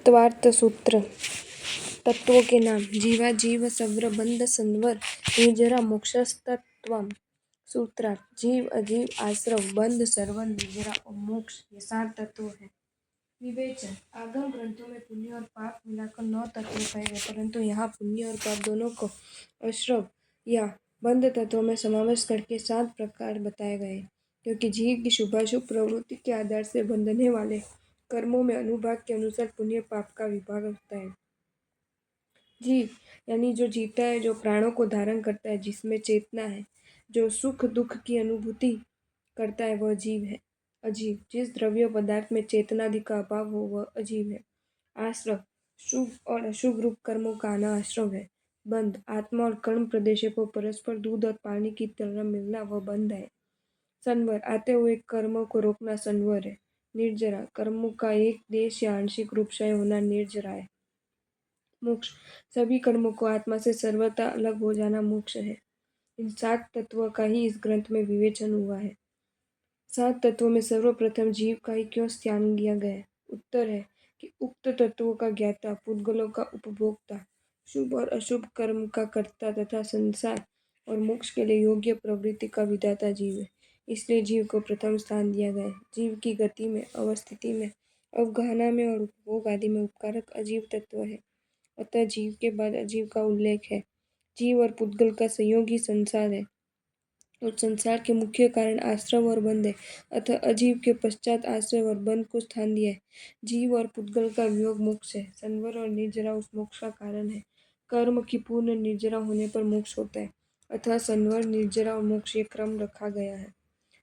तत्वार्थ सूत्र। तत्वों के नाम। जीवा जीव सव्र बंध संवर निर्जरा मोक्षस्तत्त्वम्। सूत्रार्थ। जीव अजीव आश्रव बंध सर्वर निर्जरा और मोक्ष ये 7 तत्व है। विवेचन। आगम ग्रंथों में पुण्य और पाप मिलाकर 9 तत्व कहे गए, परंतु यहाँ पुण्य और पाप दोनों को आश्रव या बंध तत्वों में समावेश करके 7 प्रकार बताए गए, क्योंकि जीव की शुभाशुभ प्रवृत्ति के आधार से बंधने वाले कर्मों में अनुभाग के अनुसार पुण्य पाप का विभाग होता है। जीव यानी जो जीता है, जो प्राणों को धारण करता है, जिसमें चेतना है, जो सुख दुख की अनुभूति करता है, वह जीव है। अजीव जिस द्रव्य पदार्थ में चेतनादि का अभाव हो, वह अजीव है। आश्रव शुभ और अशुभ रूप कर्मों का आना आश्रव है। बंध आत्मा और कर्म प्रदेशों को परस्पर दूध और पानी की तरह मिलना, वह बंध है। संवर आते हुए कर्मों को रोकना संवर है। निर्जरा कर्मों का एक देश या आंशिक रूप क्षय होना निर्जरा है। मोक्ष सभी कर्मों को आत्मा से सर्वथा अलग हो जाना मोक्ष है। इन 7 तत्वों का ही इस ग्रंथ में विवेचन हुआ है। 7 तत्वों में सर्वप्रथम जीव का ही क्यों स्थान दिया गया है? उत्तर है कि उक्त तत्वों का ज्ञाता, पुद्गलों का उपभोक्ता, शुभ और अशुभ कर्म का कर्ता तथा संसार और मोक्ष के लिए योग्य प्रवृत्ति का विधाता जीव है। इसलिए जीव को प्रथम स्थान दिया गया है। जीव की गति में, अवस्थिति में, अवगाहना में और उपभोग आदि में उपकारक अजीव तत्व है, अतः जीव के बाद अजीव का उल्लेख है। जीव और पुद्गल का संयोग ही संसार है और संसार के मुख्य कारण आश्रव और बंध है, अतः अजीव के पश्चात आश्रव और बंध को स्थान दिया है। जीव और पुद्गल का वियोग मोक्ष है। संवर और निर्जरा उस मोक्ष का कारण है। कर्म की पूर्ण निर्जरा होने पर मोक्ष होता है, अतः संवर, निर्जरा और मोक्ष ये क्रम रखा गया है।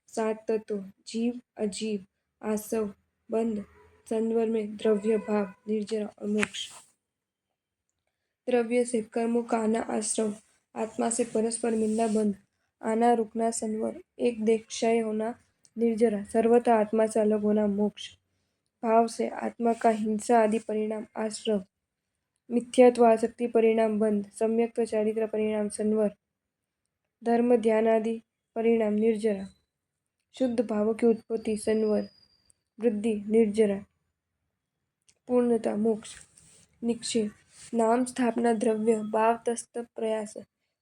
7 तत्व जीव, अजीव, आश्रव, बंध, संवर में द्रव्य भाव, निर्जरा और मोक्ष। द्रव्य से कर्मों का आना आश्रव, आत्मा से परस्पर मिलना बंध, आना रुकना संवर, एक देश क्षय होना निर्जरा, सर्वथा आत्मा से अलग होना मोक्ष। भाव से आत्मा का हिंसा आदि परिणाम आश्रव, मिथ्यात्व आसक्ति परिणाम बंध, सम्यक चारित्र परिणाम संवर, धर्म ध्यान आदि परिणाम निर्जरा, शुद्ध भावों की उत्पत्ति संवर, वृद्धि निर्जरा, पूर्णता मोक्ष। निक्षेप नाम स्थापना द्रव्य भाव तस्त प्रयास।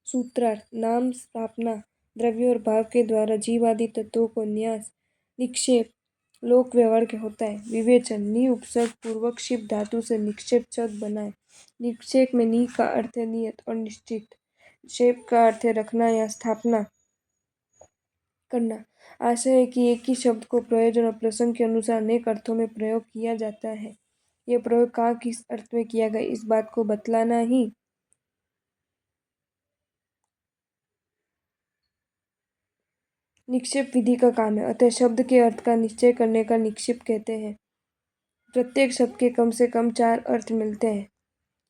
सूत्रार्थ नाम स्थापना द्रव्य और भाव के द्वारा जीव आदि तत्वों को न्यास निक्षेप लोक व्यवहार के होता है। विवेचन नि उपसर्ग पूर्वक शिप धातु से निक्षेप शब्द बना है। निक्षेप में नि का अर्थ है नियत और निश्चित, शेप का अर्थ है रखना या स्थापना करना। आशय है कि एक ही शब्द को प्रयोजन और प्रसंग के अनुसार अनेक अर्थों में प्रयोग किया जाता है। यह प्रयोग कहाँ किस अर्थ में किया गया, इस बात को बतलाना ही निक्षेप विधि का काम है, अतः शब्द के अर्थ का निश्चय करने का निक्षेप कहते हैं। प्रत्येक शब्द के कम से कम 4 अर्थ मिलते हैं।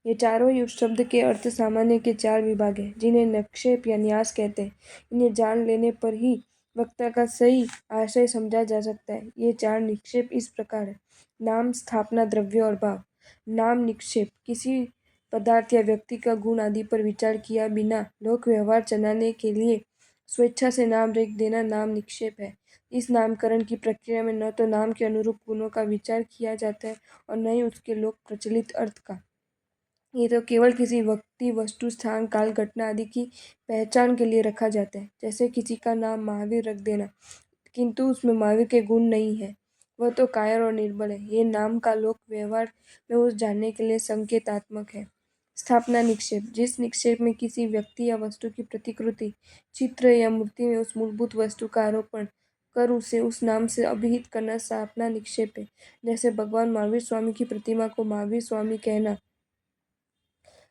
ये चारों ही उस शब्द के अर्थ सामान्य के 4 विभाग हैं, जिन्हें निक्षेप या न्यास कहते हैं। इन्हें जान लेने पर ही वक्ता का सही आशय समझा जा सकता है। ये 4 निक्षेप इस प्रकार है। नाम स्थापना द्रव्य और भाव। नाम निक्षेप किसी पदार्थ या व्यक्ति का गुण आदि पर विचार किया बिना लोक व्यवहार चलाने के लिए स्वेच्छा से नाम रख देना नाम निक्षेप है। इस नामकरण की प्रक्रिया में न तो नाम के अनुरूप गुणों का विचार किया जाता है और न ही उसके लोक प्रचलित अर्थ का। ये तो केवल किसी व्यक्ति, वस्तु, स्थान, काल, घटना आदि की पहचान के लिए रखा जाता है। जैसे किसी का नाम महावीर रख देना, किंतु उसमें महावीर के गुण नहीं है, वह तो कायर और निर्बल है। ये नाम का लोक व्यवहार में उस जानने के लिए संकेतात्मक है। स्थापना निक्षेप जिस निक्षेप में किसी व्यक्ति या वस्तु की प्रतिकृति, चित्र या मूर्ति में उस मूलभूत वस्तु का आरोपण कर उसे उस नाम से अभिहित करना स्थापना निक्षेप है। जैसे भगवान महावीर स्वामी की प्रतिमा को महावीर स्वामी कहना,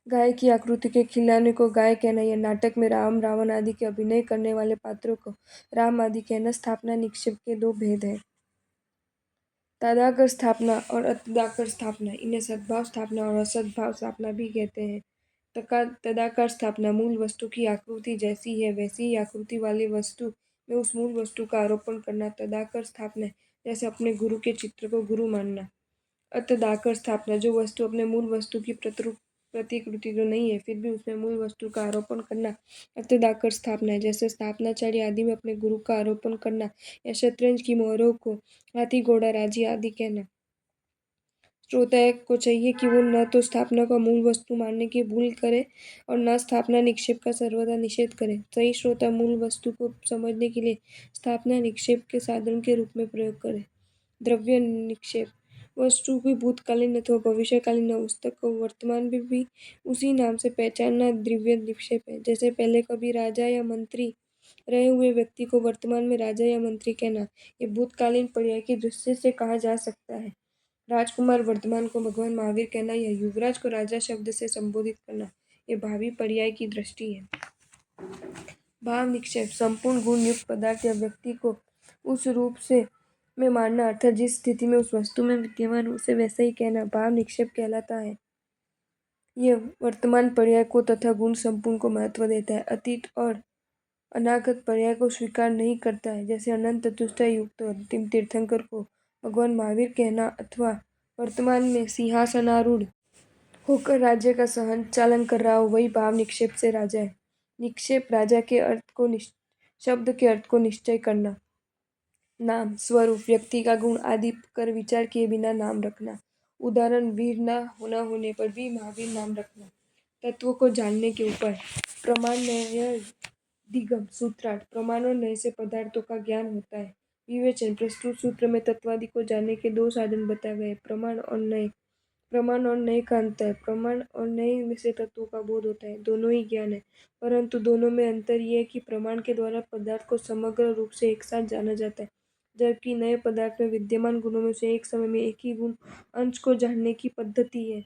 गाय की आकृति के खिलाने को गाय कहना या नाटक में राम रावण आदि के अभिनय करने वाले पात्रों को राम आदि कहना स्थापना निक्षेप के 2 भेद हैं। तदाकर स्थापना और अतदाकर स्थापना, इन्हें सद्भाव स्थापना और असद्भाव स्थापना भी कहते हैं। तदाकार स्थापना मूल वस्तु की आकृति जैसी है वैसी ही आकृति वाली वस्तु में उस मूल वस्तु का आरोपण करना तदाकर स्थापना है। जैसे अपने गुरु के चित्र को गुरु मानना। अतदाकर स्थापना जो वस्तु अपने मूल वस्तु की प्रतिकृति तो नहीं है, फिर भी उसमें मूल वस्तु का आरोपण करना अतदाकर स्थापना है। जैसे स्थापनाचार्य आदि में अपने गुरु का आरोपण करना या शतरंज की मोहरों को हाथी घोड़ा राजी आदि कहना। श्रोता को चाहिए कि वो न तो स्थापना का मूल वस्तु मानने की भूल करे और न स्थापना निक्षेप का सर्वदा निषेध करे। सही श्रोता मूल वस्तु को समझने के लिए स्थापना निक्षेप के साधन के रूप में प्रयोग करे। द्रव्य निक्षेप वस्तु की भूतकालीन अथवा भविष्यकालीन अवस्था को वर्तमान में भी उसी नाम से पहचानना द्रव्य निक्षेप है। जैसे पहले कभी राजा या मंत्री रहे हुए व्यक्ति को वर्तमान में राजा या मंत्री कहना, ये भूतकालीन पर्याय की दृष्टि से कहा जा सकता है। राजकुमार वर्तमान को भगवान महावीर कहना या युवराज को राजा शब्द से संबोधित करना, ये भावी पर्याय की दृष्टि है। भाव निक्षेप संपूर्ण गुण युक्त पदार्थ या व्यक्ति को उस रूप से में मानना, अर्थात जिस स्थिति में उस वस्तु में विद्यमान उसे वैसा ही कहना भाव निक्षेप कहलाता है। यह वर्तमान पर्याय को तथा गुण संपूर्ण को महत्व देता है, अतीत और अनागत पर्याय को स्वीकार नहीं करता है। जैसे अनंत चतुष्टय युक्त अंतिम तीर्थंकर को भगवान महावीर कहना अथवा वर्तमान में सिंहासनारूढ़ होकर राज्य का संचालन कर रहा हो, वही भाव निक्षेप से राजा है। निक्षेप राजा के अर्थ को शब्द के अर्थ को निश्चय करना। नाम, स्वरूप, व्यक्ति का गुण आदि कर विचार किए बिना नाम रखना। उदाहरण वीर न होने पर भी महावीर नाम रखना। तत्वों को जानने के उपाय। प्रमाण, न्याय, दिगम। सूत्रार्थ प्रमाण और न्याय से पदार्थों का ज्ञान होता है। विवेचन प्रस्तुत सूत्र में तत्वादि को जानने के दो साधन बताए गए, प्रमाण और न्याय। प्रमाण और न्याय का अंतर। प्रमाण और न्याय से तत्वों का बोध होता है, दोनों ही ज्ञान है, परंतु दोनों में अंतर यह है कि प्रमाण के द्वारा पदार्थ को समग्र रूप से एक साथ जाना जाता है, जबकि नए पदार्थ में विद्यमान गुणों में से एक समय में एक ही गुण अंश को जानने की पद्धति है।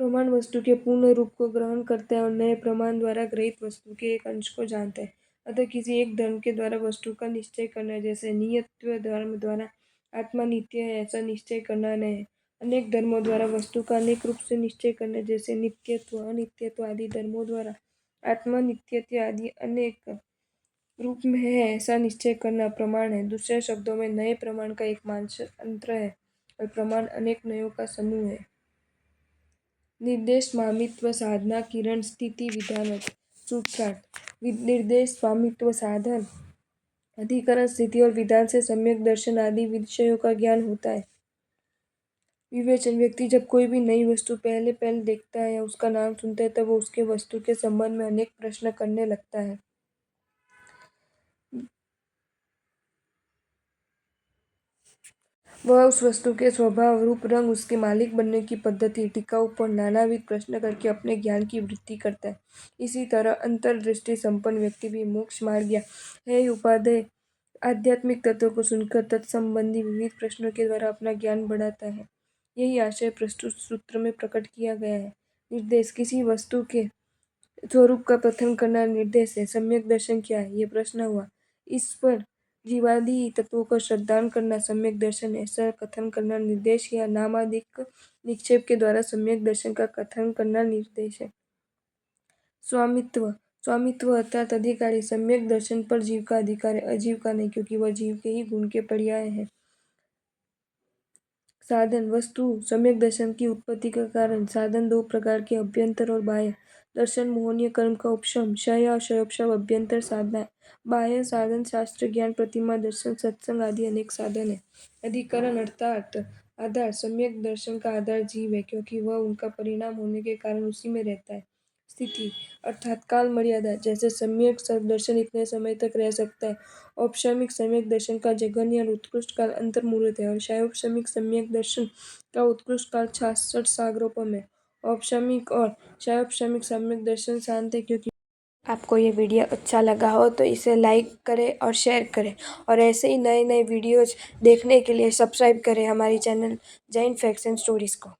प्रमाण वस्तु के पूर्ण रूप को ग्रहण करता है और नए प्रमाण द्वारा ग्रहित वस्तु के एक अंश को जानता है। अतः किसी एक धर्म के द्वारा वस्तु का निश्चय करना, जैसे नियतत्व धर्म द्वारा आत्मा नित्य है ऐसा निश्चय करना नहीं है। अनेक धर्मों द्वारा वस्तु का अनेक रूप से निश्चय करना, जैसे नित्यत्व, अनित्यत्व आदि धर्मों द्वारा आत्मा नित्यत्व आदि अनेक रूप में है ऐसा निश्चय करना प्रमाण है। दूसरे शब्दों में नए प्रमाण का एक मात्र है और प्रमाण अनेक नयों का समूह है। निर्देश, स्वामित्व, साधना, किरण, स्थिति, विधान। सूत्रार्थ निर्देश, स्वामित्व, साधन, अधिकरण, स्थिति और विधान से सम्यक दर्शन आदि विषयों का ज्ञान होता है। विवेचन व्यक्ति जब कोई भी नई वस्तु पहले देखता है या उसका नाम सुनता है, तब वो उसके वस्तु के संबंध में अनेक प्रश्न करने लगता है। वह उस वस्तु के स्वभाव, रूप, रंग, उसके मालिक बनने की पद्धति, टिकाऊ पर नानाविध प्रश्न करके अपने ज्ञान की वृद्धि करता है। इसी तरह अंतर्दृष्टि संपन्न व्यक्ति भी मोक्ष मार्ग या है उपादेय आध्यात्मिक तत्वों को सुनकर तत्संबंधी विविध प्रश्नों के द्वारा अपना ज्ञान बढ़ाता है। यही आशय प्रस्तुत सूत्र में प्रकट किया गया है। निर्देश किसी वस्तु के स्वरूप का कथन करना निर्देश है। सम्यक दर्शन क्या है, ये प्रश्न हुआ। इस पर जीवादि तत्वों का श्रद्धान करना सम्यक दर्शन है, ऐसा कथन करना निर्देश या नामादिक निक्षेप के द्वारा सम्यक दर्शन का कथन करना निर्देश है। स्वामित्व, स्वामित्व अर्थात अधिकारी। सम्यक दर्शन पर जीव का अधिकार है, अजीव का नहीं, क्योंकि वह जीव के ही गुण के पर्याय है। साधन, वस्तु सम्यक दर्शन की उत्पत्ति का कारण। साधन दो प्रकार के, अभ्यंतर और बाह्य। दर्शन मोहनीय कर्म का उपशम, क्षय और क्षयोपशम अभ्यंतर साधना है। बाह्य साधन शास्त्र ज्ञान, प्रतिमा दर्शन, सत्संग आदि अनेक साधन है। अधिकरण अर्थात आधार, सम्यक दर्शन का आधार जीव है, क्योंकि वह उनका परिणाम होने के कारण उसी में रहता है। स्थिति अर्थात काल मर्यादा, जैसे सम्यक दर्शन इतने समय तक रह सकता है। औपशमिक सम्यक दर्शन का जघन्य और उत्कृष्ट काल अंतर्मुहूर्त है और क्षयोपशमिक सम्यक दर्शन का उत्कृष्ट काल 66 सागरोपम है। औपशमिक और क्षयोपशमिक सम्यक दर्शन शांत है। क्योंकि आपको ये वीडियो अच्छा लगा हो तो इसे लाइक करें और शेयर करें, और ऐसे ही नए नए वीडियोज देखने के लिए सब्सक्राइब करें हमारी channel Jain facts and stories को।